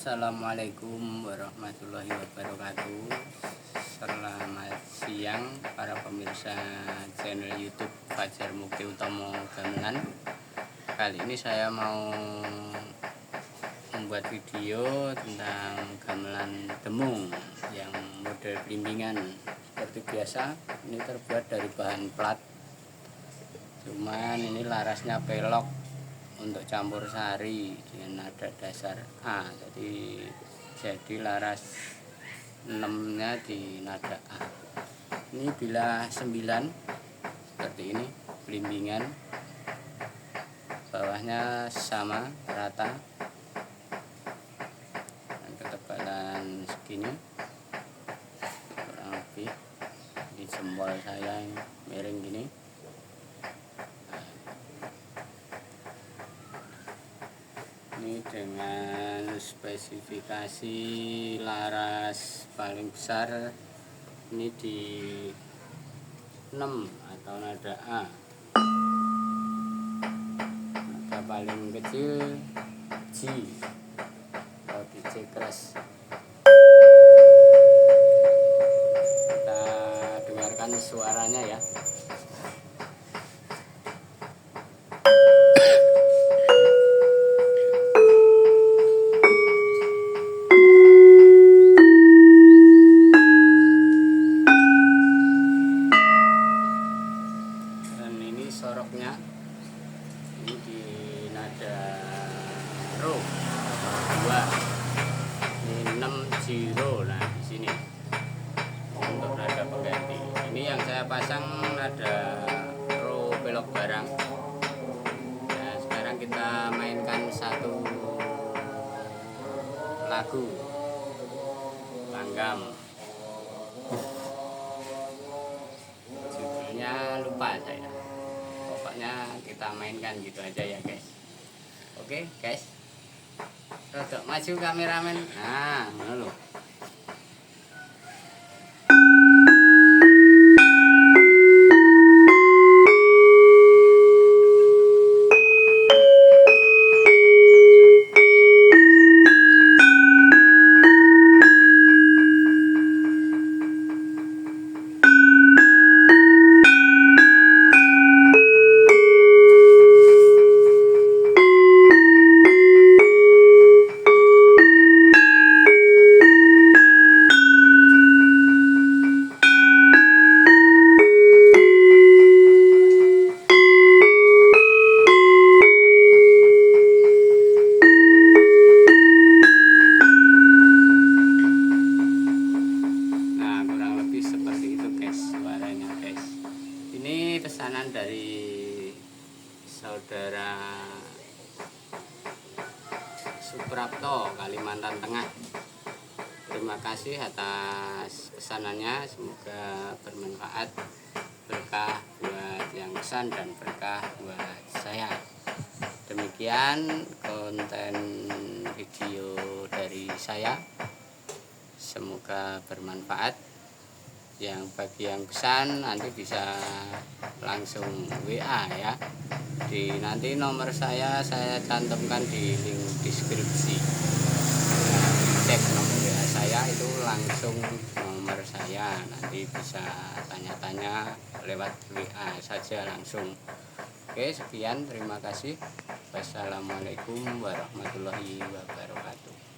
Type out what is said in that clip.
Assalamualaikum warahmatullahi wabarakatuh. Selamat siang para pemirsa channel YouTube Fajar Mukti Utomo Gamelan. Kali ini saya mau membuat video tentang gamelan demung yang model blimbingan. Seperti biasa, ini terbuat dari bahan plat. Cuman ini larasnya pelok untuk campur sari dengan nada dasar A, jadi laras 6-nya di nada A. Ini bila 9 seperti ini, blimbingan, bawahnya sama rata dan ketebalan segini kurang lebih. Di jempol saya yang miring gini. Ini dengan spesifikasi laras paling besar ini di 6 atau nada A. Nada paling kecil G atau di C keras. Kita dengarkan suaranya ya. Soroknya ini di nada ro 2, ini 6 nah di sini untuk nada pengganti. Ini yang saya pasang nada ro belok barang. Nah, sekarang kita mainkan satu lagu langgam, judulnya lupa saya. Pokoknya kita mainkan gitu aja ya guys. Oke guys, rodok maju kameramen. Nah, mana lo? Seperti itu guys suaranya guys. Ini pesanan dari saudara Suprapto, Kalimantan Tengah. Terima kasih atas pesanannya, semoga bermanfaat, berkah buat yang pesan dan berkah buat saya. Demikian konten video dari saya, semoga bermanfaat. Yang bagi yang pesan nanti bisa langsung WA ya. Nanti nomor saya cantumkan di link deskripsi. Cek nomor WA saya itu langsung nomor saya. Nanti bisa tanya-tanya lewat WA saja langsung. Oke, sekian, terima kasih. Wassalamualaikum warahmatullahi wabarakatuh.